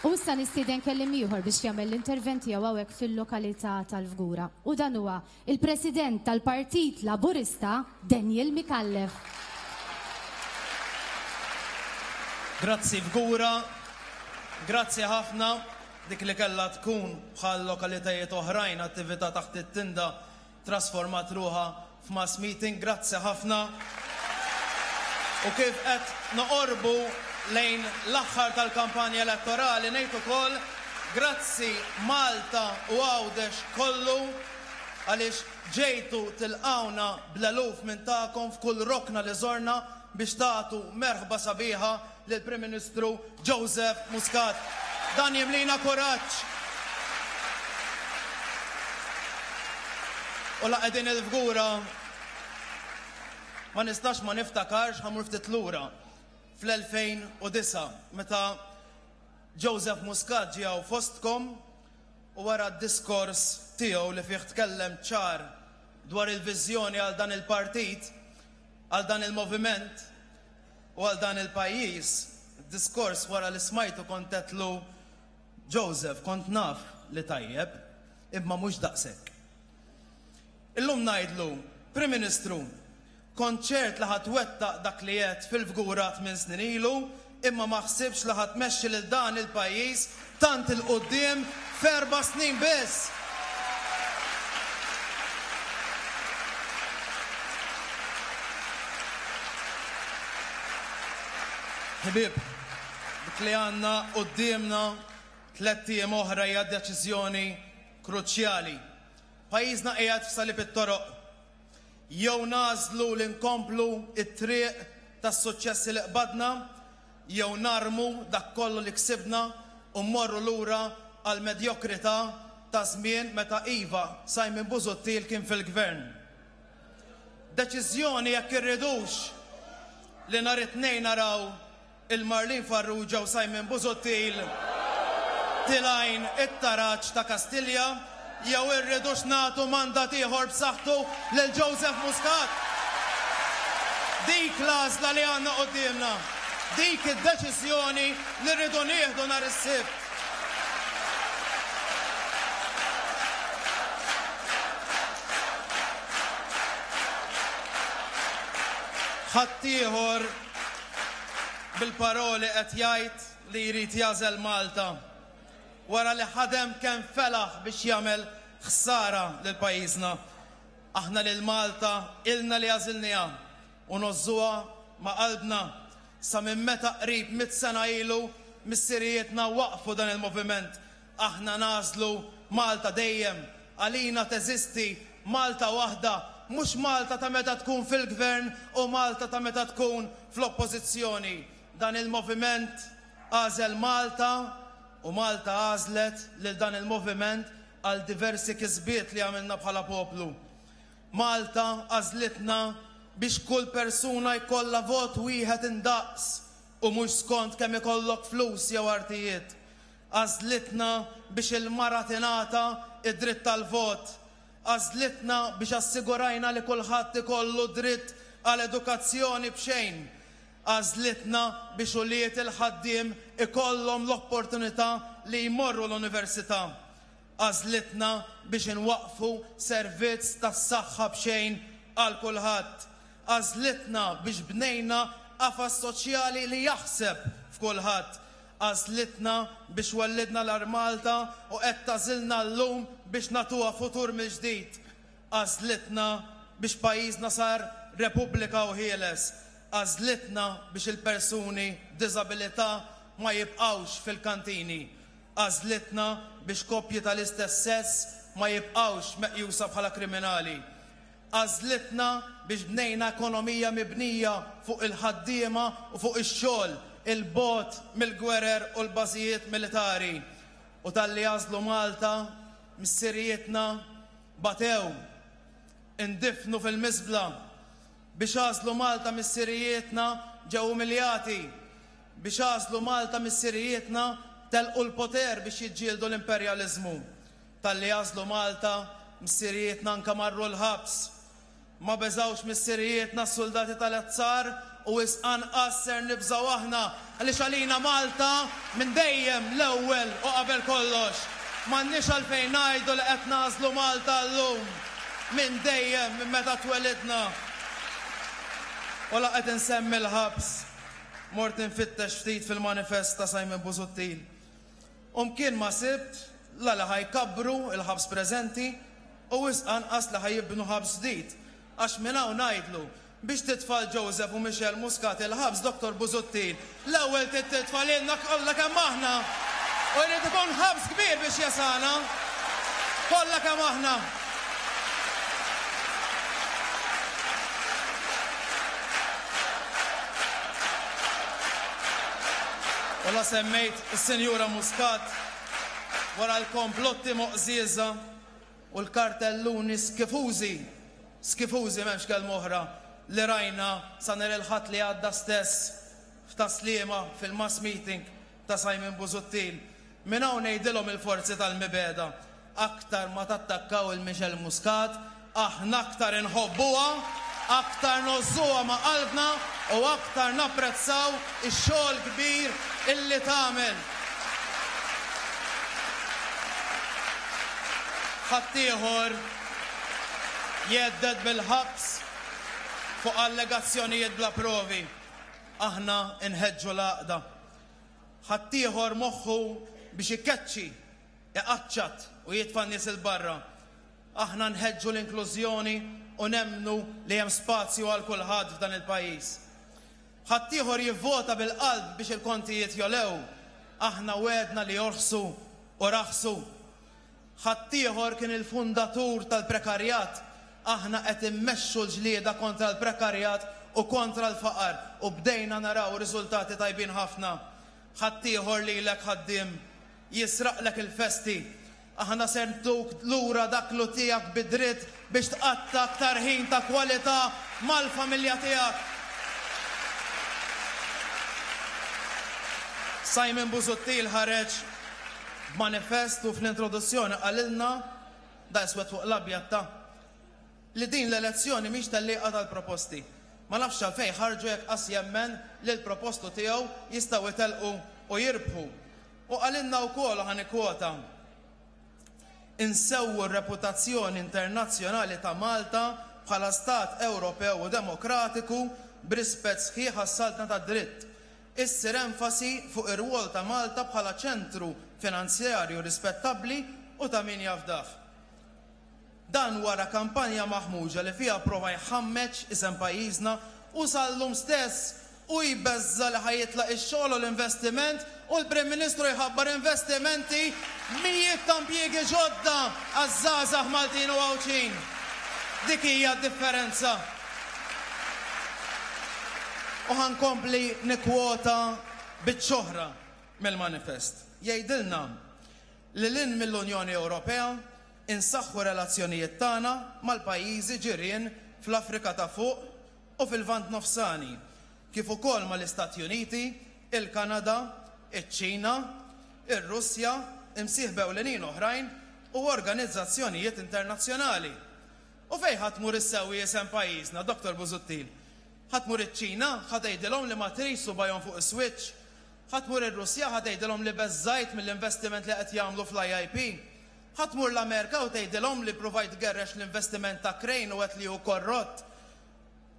U issa nistieden kellim ieħor biex jagħmel l-interventi hawnhekk fil-lokalità tal-Fgura. U dan huwa il-President tal-Partit Laburista Daniel Mikallef. Grazzi Fgura, grazzi ħafna dik li kellha tkun bħal lokalitajiet oħrajn attività taħt it-tinda trasformat ruha f'mass meeting, grazzi ħafna. U kif qed noqorbu lejn l-aħħar tal-kampanja elettorali ngħid ukoll grazzi Malta u Għawdex kollu għaliex ġejtu tilqawna bl-eluf minn tagħkom f'kull rokna li żorna biex tagħtu merħba sabiħa lill-Prim Ministru Joseph Muscat. Dan jimlina kuraġġ. U laqegħdin il-Fgura ma nistax ma niftakarx ħamur ftit lura. Fl-2009, meta Joseph Muscat ġie fostkom u wara d-diskors tiegħu li fih tkellem ċar dwar il-viżjoni għal dan il-partit, għal dan il-moviment u għal dan il-pajjiż, diskors wara li smajtu kont qedlu Joseph, kont naf li tajjeb, imma mhux daqshekk. Illum ngħidlu, Prim Ministru, konċert li ħatwettaq dak li qed fil-Fgura 8 snin ilu, imma ma ħsibx li ħatmexxi lil dan il-pajjiż tant il-qudiem f'4 snin biss. Ħbieb, dik li għandna quddiemna 3 ijiem oħra hija deċiżjoni kruċjali. Pajjiżna qiegħed f'salib it-toroq. Jew nażlu li nkomplu it-triq tas-suċċessi li qbadna, jew narmu dak kollu li ksibna u mmorru lura għal medjokrità ta' żmien meta iva Simon Busuttil kien fil-gvern. Deċiżjoni jekk irridux li nhar it-tnejn naraw il-Marlin Farrugia u Simon Busuttil tilgħin it-taraġġ ta' Kastilja, jew irridux nagħtu mandat ieħor b'saħħtu lil Joseph Muscat. Dik l-għażla li għandna qudiemna, dik id-deċiżjoni li rridu nieħdu nhar is-Sibt. Ħadd ieħor bil-paroli qed jgħid li jrid jażel Malta wara li ħadem kemm felaħ biex jagħmel ħsara lil pajjiżna. Aħna lil Malta ilna li għażilniha u nożżuha ma' qalbna sa minn meta qrib 100 sena ilu missirijietna waqfu dan il-moviment. Aħna nażlu Malta dejjem, għalina teżisti Malta waħda, mhux Malta ta' meta tkun fil-gvern u Malta ta' meta tkun fl-oppożizzjoni. Dan il-moviment għażel Malta u Malta għażlet lil dan il-moviment għal diversi kisbiet li għamilna bħala poplu. Malta għażlitna biex kull persuna jkollha vot wieħed indaqs u mhux skont kemm ikollok flus jew artijiet. Għażlitna biex il-mara tingħata id-dritt tal-vot. Għażlitna biex assigurajna li kulħadd ikollu dritt għal edukazzjoni b'xejn. Għażlitna biex uliet il-ħaddiem ikollhom l-opportunità li jmorru l-università. Għażlitna biex inwaqfu servizz tas-saħħa b'xejn għal kulħadd. Għażlitna biex bnejna qafas soċjali li jaħseb f'kulħadd. Għażlitna biex wellidna l-Malta u qed tażilna llum biex nagħtuha futur mill-ġdid. Għażlitna biex pajjiżna sar Repubblika u ħieles. Għażlitna biex il-persuni b'diżabilità ma jibqgħux fil-kantini. Għażlitna biex koppji tal-istess sess ma jibqgħux meqjusa bħala kriminali. Għażlitna biex bnejna ekonomija mibnija fuq il-ħaddiema u fuq ix-xogħol, il-bogħod mill-gwerer u l-bażijiet militari. U talli għażlu Malta, missirietna batew, indifnu fil-miżbla. Biex għażlu Malta missirietna ġew umiljati. Biex għażlu Malta missirietna telqu l-poter biex jiġġieldu l-imperjaliżmu. Talli għażlu Malta missirietna anke marru l-ħabs. Ma beżawx missirietna s-soldati tal-azzar u anqas ser nibżaw aħna għaliex għalina Malta minn dejjem l-ewwel u qabel kollox. M'għandniex għalfejn ngħidu li qed nażlu Malta llum minn dejjem minn meta twelidna. U la qed insemmi l-ħabs. Mort infittex ftit fil-manifest ta' Simon Busuttil. Kien ma sibt la li ħajkabru il-ħabs preżenti u anqas li ħajibnu ħabs ġdid. Għax minn hawn ngħidlu biex titfal Joseph u Michel Muscat il-ħabs Dr. Busuttil. L-ewwel titfal ilna kollha kemm aħna. U jrid ikun ħabs kbir biex jasana. Kollha kemm aħna. U la semmejt is-Sinjura Muscat wara l-komplotti moqżiża u l-kartelluni skifużi m'hemmx kelma oħra li rajna sa nhar il-ħadd li għadda stess f'taslima fil-mass meeting ta' Simon Busuttil. Minn hawn ngħidilhom il-forzi tal-mibeda aktar ma tattakkaw il-Michel Muscat, aħna aktar inħobbuha, aktar nożżuha ma' qalbna u aktar napprezzaw ix-xogħol kbir illi tagħmel. Ħadd ieħor jedded bil-ħabs fuq allegazzjonijiet bla provi. Aħna nħeġġu l-għaqda. Ħadd ieħor moħħu biex ikeċċi, iqaċċat u jitfa' n-nies il-barra. Aħna nħeġġu l-inklużjoni u nemmnu li hemm spazju għal kulħadd f'dan il-pajjiż. Ħadd ieħor jivvota bil-qalb biex il-kontijiet jolew. Aħna wedna li jorħsu u raħsu. Ħadd ieħor kien il-fundatur tal-prekarjat. Aħna qed immexxu l-ġlieda kontra l-prekarjat u kontra l-faqar u bdejna naraw riżultati tajbin ħafna. Ħadd ieħor lilek ħaddiem jisraqlek il-festi. Aħna ser ntuk lura dak lu tiegħek bidritt biex tqatta aktar ħin ta' kwalità mal-familja tiegħek. Simon Busuttil ħareġ manifestu fl-introduzzjoni qalilna da iswed fuq l-abjad ta' li din l-elezzjoni mhix tal-lieqa tal-proposti. Ma nafx għalfejn ħarġu jekk qas jemmen li l-propostu tiegħu jistgħu jtelqu u jirbħu. U qalilna wkoll ħanikwota insewwu r-reputazzjoni internazzjonali ta' Malta bħala stat Ewropew u demokratiku b'rispett sħiħ għas-saltna tad-dritt. Issir enfasi fuq ir-rwol ta' Malta bħala ċentru finanzjarju rispettabbli u ta' min jafdah. Dan wara kampanja maħmuġa li fiha prova jħammeġ isem pajjiżna u sal-lum stess u jbeżza li ħajitlaq ix-xogħol u l-investiment u l-Prim Ministru jħabbar investimenti mijiet ta' impjiegi ġodda għaż-żgħażagħ Maltin u Għawċin. Dik hija d-differenza. U ħankompli nikkwota biċ-ċoħra mill-manifest. Jgħidilna li lil mill-Unjoni Ewropea insaħħu relazzjonijiet tagħna mal-pajjiżi ġirien fl-Afrika ta' fuq u fil-Lvant Nofsani, kif ukoll mal-Istati Uniti, il-Kanada, iċ-Ċina, ir-Russja, imsieħba ewlenin oħrajn u organizzazzjonijiet internazzjonali. U fejn ħadd tmur issewwi isem pajjiżna, Dr. Busuttil? Ħadd tmur iċ-Ċina, ħadd tgħidilhom li ma trisu bajhom fuq is-switch. Ħadd tmur ir-Russja, ħadd tgħidilhom li beżżajt mill-investiment li qed jagħmlu fl-IIP. Ħadd tmur l-Amerika u tgħidilhom li provajt gerrex l-investiment ta' Crane u qed li hu korrott.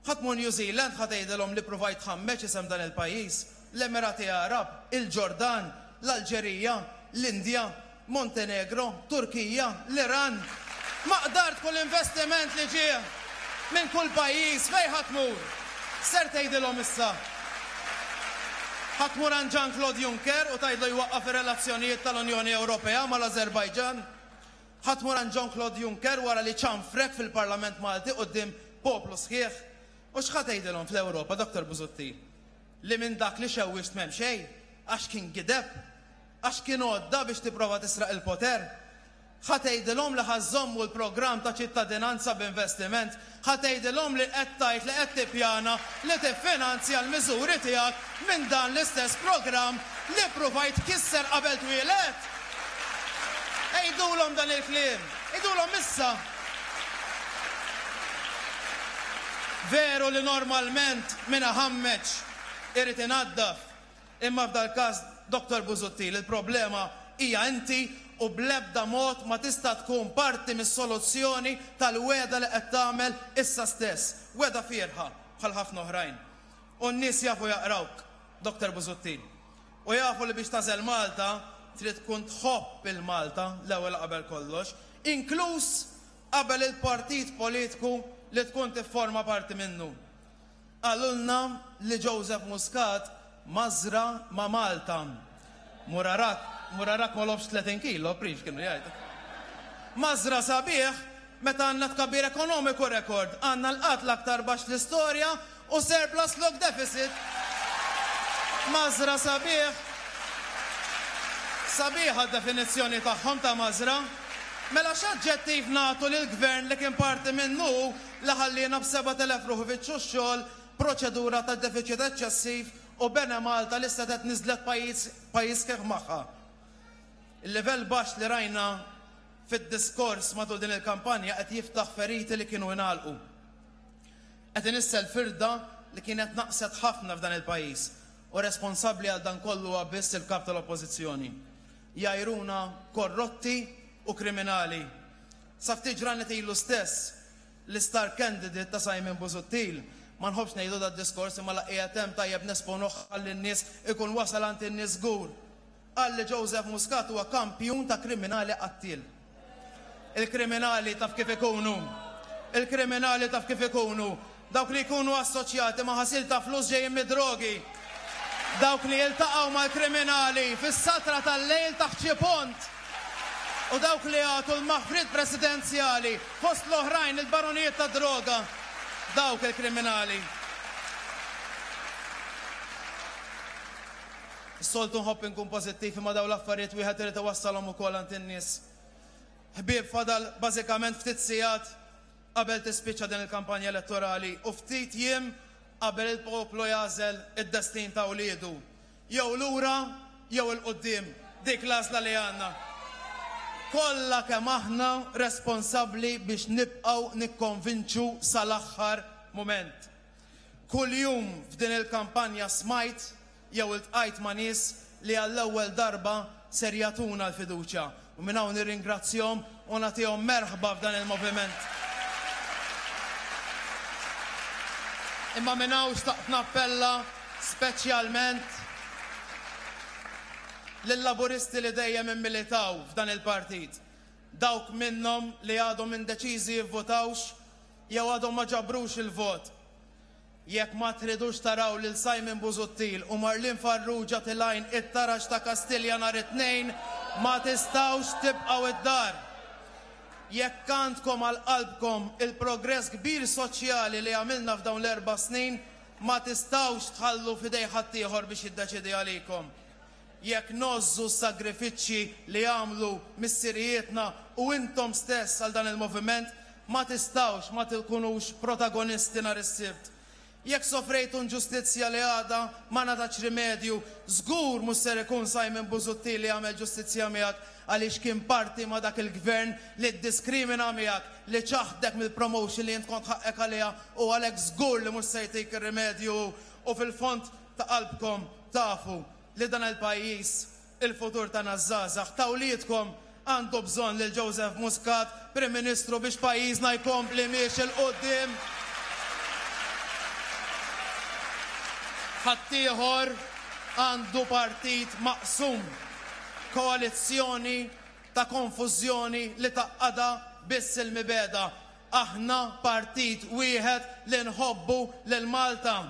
Ħadd tmur New Zealand ħadd tgħidilhom li provajt ħammeġ isem dan il-pajjiż. L-Emirati Arab, il-Ġordan, l-Alġerija, l-Indja, Montenegro, Turkija, l-Iran. Ma qdart kull investiment li ġie minn kull pajjiż fejn ħadd tmur. Ser tgħidilhom issa. Ħadd tmur għand Jean-Claude Juncker u tgħidlu jwaqqaf ir-relazzjonijiet tal-Unjoni Ewropea mal-Azerbajġan. Ħadd tmur għand Jean-Claude Juncker wara li ċanfrek fil-Parlament Malti quddiem poplu sħiħ. U x'ħadd tgħidilhom fl-Ewropa, Dr. Busuttil? Li minn dak li xewwixt m'hemm xejn, għax kien gideb, għax kien għodda biex tipprova tisraq il-poter. Ħadd tgħidilhom li ħażommu l-programm ta' ċittadinanza b'investiment, ħadd tgħidilhom li qed tgħid li qed tippjana li tiffinanzja l-miżuri tiegħek minn dan l-istess programm li provajt kisser qabel twielet. Ejdulhom dan il-kliem, ejdulhom issa. Veru li normalment minna ħammeċ irrit inaddaf. Imma f'dal każ, Dr. Busuttil, il-problema hija inti u bl-ebda mod ma tista' tkun parti mis-soluzzjoni tal-weda li qed tagħmel issa stess. Weda fierħa bħal ħafna oħrajn. U n-nies jafu jaqrawk, Dr. Busuttil. U jafu li biex tażel Malta trid tkun tħobb il-Malta l-ewwel qabel kollox, inkluż qabel il-partit politiku li tkun tifforma parti minnu. Għallulna li Joseph Muscat mażra ma' Malta. Murarak ma lobx 30 kilo, prix kienu jgħid. Mażra sabiħ meta għandna tkabbir ekonomiku rekord, għandna l-qatt l-aktar baxx l-istorja u surplus look deficit. Mażra sabiħ. Sabiħa d-definizzjoni tagħhom ta' mażra. Mela x'aġġettiv nagħtu lill-gvern li kien parti minnu li ħallina b'7,000 ruħu fiċ-xogħol proċedura ta' deficit eċċessiv u bena Malta li setet niżlet pajjiż kif magħha. Il-livell baxx li rajna fid-diskors matul din il-kampanja qed jiftaħ feriti li kienu ingħalqu. Qed inissel firda li kienet naqset ħafna f'dan il-pajjiż u responsabbli għal dan kollu huwa biss il-kap tal-Oppożizzjoni. Jajruna korrotti u kriminali. Sa ftit ġranet ilu stess l-istar candidate ta' Simon Busuttil ma nħobbx ngħidu da' diskors imma laqqiegħed hemm tajjeb nesponuh għall-nies ikun wasal għand in-nies żgur. Għalli Joseph Muscat huwa kampjun ta' kriminali qattil. Il-kriminali taf kif ikunu. Il-kriminali taf kif ikunu. Dawk li jkunu assoċjati ma' ħasil ta' flus ġejjin mid-drogi. Dawk li jiltaqgħu mal-kriminali fis-satra tal-lejl taħt xi pont. U dawk li għatu l-maħfrid presidenzjali fost l-oħrajn il-baronijiet ta' droga. Dawk il-kriminali. Soltu nħobb inkun pożittiv imma daw l-affarijiet wieħed irid iwassalhom ukoll għand in-nies. Ħbieb fadal bażikament ftit sigħat qabel tispiċċa din il-kampanja elettorali u ftit jiem qabel il-poplu jażel id-destin ta' uliedu. Jew lura jew il-qudiem dik l-għażla li għandna. Kollha kemm aħna responsabbli biex nibqgħu nikkonvinċu sal-aħħar mument. Kuljum f'din il-kampanja smajt jew iltqajt ma' nies li għall-ewwel darba ser jagħtuna l-fiduċja u minn hawn nirringrazzjahom u nagħtihom merħba f'dan il-moviment. Imma minn hawn xtaqt nappella speċjalment lill-laburisti li dejjem immilitaw f'dan il-partit. Dawk minnhom li għadhom indeċiżi jivvotawx jew għadhom ma ġabrux il-vot. Jekk ma tridux taraw lil Simon Busuttil u Marlin Farrugia tilajn it-tarax ta' Kastilja nhar it-tnejn ma tistawx tibqgħu id-dar. Jekk għandkom għal qalbkom il-progress kbir soċjali li għamilna f'dawn l-4 snin ma tistawx tħallu f'idej ħadd ieħor biex jiddeċidi għalikom. Jekk nożżu s-sagrifiċċji li għamlu missirijietna u intom stess għal dan il-moviment ma tistawx ma tkunux protagonisti nhar is-sibt. Jekk sofrejtu ġustizzja li għada ma natax rimedju, żgur mhux ser ikun Simon Busuttil li għamel ġustizzja miegħek għaliex kien parti ma dak il-gvern li ddiskrimina miegħek, li ċaħdek mill-promotion li jint kont ħaqek għaliha u għalhekk żgur li mhux se jtik ir-rimedju u fil-fond ta' qalbkom tafu li dan il-pajjiż il-futur ta' nażżażaħ tawlietkom għandu bżonn lil Joseph Muscat Prim Ministru biex pajjiżna jkompli miex il-qudiem. Ħaddieħor għandu partit maqsum, koalizzjoni ta' konfużjoni li taqqada biss il-mibeda. Aħna partit wieħed li nħobbu lil Malta.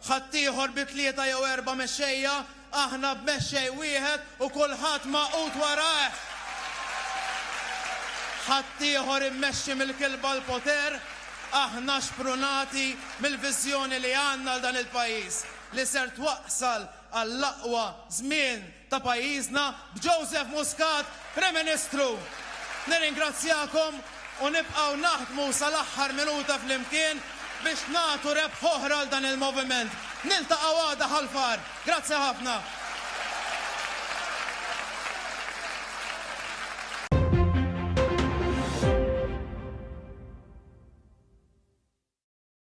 Ħaddieħor bi 3 jew 4 mexxejja, aħna b'mexxej wieħed u kulħadd maqut warah. Ħaddieħor immexxi mill-kilba l-poter, aħna xprunati mill-viżjoni li għandna l dan il-pajjiż li ser twaqqsal għall-aqwa żmien ta' pajjiżna b'Joseph Muscat Prim Ministru. Nirringrazzjakom u nibqgħu naħdmu sal-aħħar minuta flimkien biex nagħtu rebħ oħra għal dan il-moviment. Niltaqgħu għada ħalfar. Grazzi ħafna.